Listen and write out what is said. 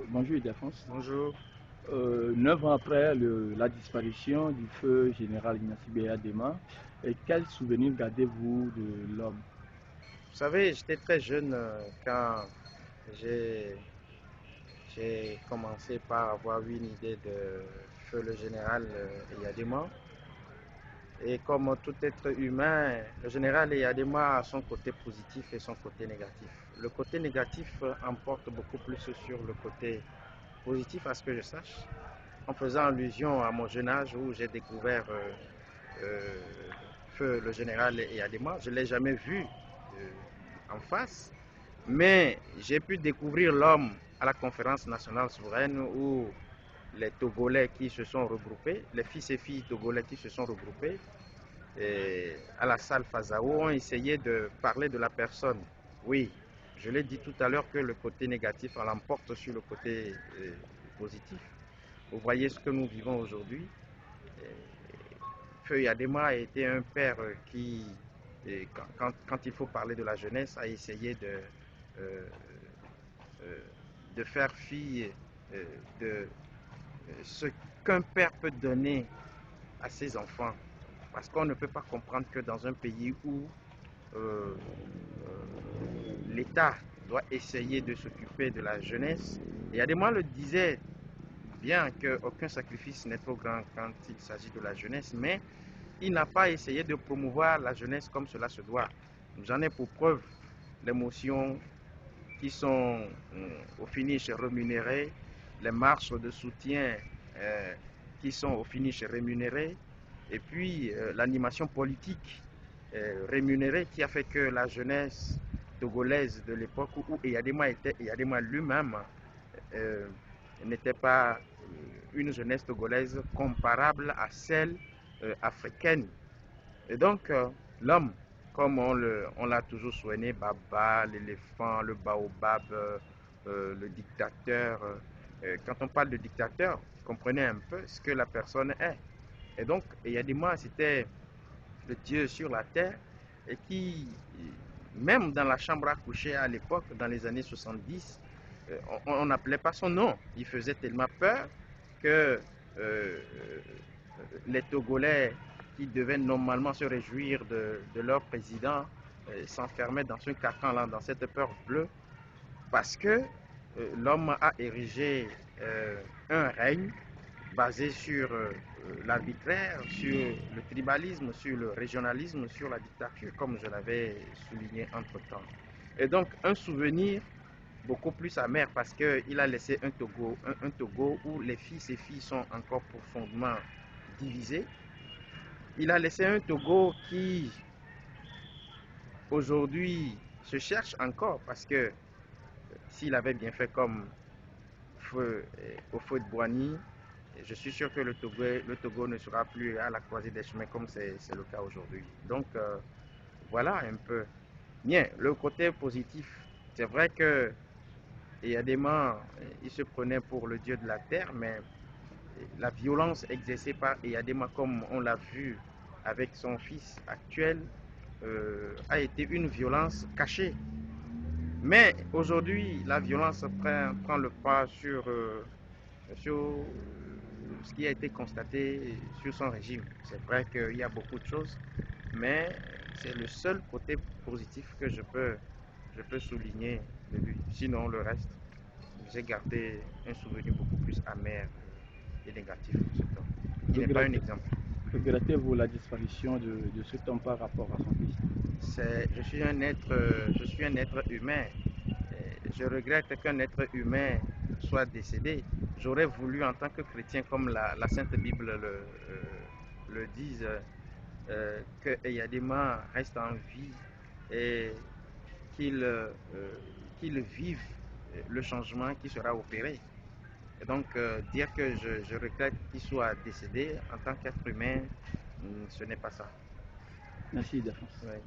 Bonjour Ildefonse. Bonjour. 9 ans après la disparition du feu général Ignacy Beya Dema, quel souvenir gardez-vous de l'homme? Vous savez, j'étais très jeune quand j'ai j'ai commencé par avoir eu une idée de feu le général Eyadema. Et comme tout être humain, le général Eyadema a son côté positif et son côté négatif. Le côté négatif emporte beaucoup plus sur le côté positif, à ce que je sache, en faisant allusion à mon jeune âge où j'ai découvert euh, feu le général Eyadema. Je ne l'ai jamais vu en face, mais j'ai pu découvrir l'homme à la conférence nationale souveraine où les Togolais qui se sont regroupés, les fils et filles togolais qui se sont regroupés à la salle Fazao ont essayé de parler de la personne. Oui, je l'ai dit tout à l'heure que le côté négatif l'emporte sur le côté positif. Vous voyez ce que nous vivons aujourd'hui. Feu Yadema a été un père qui, quand il faut parler de la jeunesse, a essayé euh, euh, de faire fi de ce qu'un père peut donner à ses enfants. Parce qu'on ne peut pas comprendre que dans un pays où euh, l'État doit essayer de s'occuper de la jeunesse, et Yadema le disait bien qu'aucun sacrifice n'est trop grand quand il s'agit de la jeunesse, mais il n'a pas essayé de promouvoir la jeunesse comme cela se doit. J'en ai pour preuve les motions qui sont au finish rémunérées, les marches de soutien qui sont au finish rémunérées, et puis l'animation politique rémunérée qui a fait que la jeunesse togolaise de l'époque où Eyadema lui-même n'était pas une jeunesse togolaise comparable à celle africaine. Et donc, l'homme, comme on l'a toujours soigné, Baba, l'éléphant, le baobab, le dictateur. Quand on parle de dictateur, comprenez un peu ce que la personne est. Et donc, Eyadema, c'était le Dieu sur la terre et qui, même dans la chambre à coucher à l'époque, dans les années 70, on n'appelait pas son nom. Il faisait tellement peur que les Togolais qui devaient normalement se réjouir de leur président s'enfermaient dans ce carcan-là, dans cette peur bleue, parce que l'homme a érigé un règne basé sur l'arbitraire, sur le tribalisme, sur le régionalisme, sur la dictature, comme je l'avais souligné entre-temps. Et donc, un souvenir beaucoup plus amer parce qu'il a laissé un Togo où les fils et filles sont encore profondément divisés. Il a laissé un Togo qui, aujourd'hui, se cherche encore parce que s'il avait bien fait comme au feu de Boigny, je suis sûr que le Togo ne sera plus à la croisée des chemins comme c'est le cas aujourd'hui. Donc, voilà un peu. Bien, le côté positif, c'est vrai que Eyadema, il se prenait pour le dieu de la terre, mais la violence exercée par Eyadema, comme on l'a vu avec son fils actuel, a été une violence cachée. Mais aujourd'hui, la violence prend le pas sur ce qui a été constaté sur son régime. C'est vrai qu'il y a beaucoup de choses, mais c'est le seul côté positif que je peux souligner de lui. Sinon, le reste, j'ai gardé un souvenir beaucoup plus amer et négatif pour cet homme. Il n'est pas un exemple. Regrettez-vous la disparition de cet homme par rapport à son fils? Je suis un être humain. Je regrette qu'un être humain soit décédé. J'aurais voulu, en tant que chrétien, comme la Sainte Bible le dise, que Eyadema reste en vie et qu'il qu'il vive le changement qui sera opéré. Et donc, dire que je regrette qu'il soit décédé en tant qu'être humain, ce n'est pas ça. Merci Ildefonse. Ouais.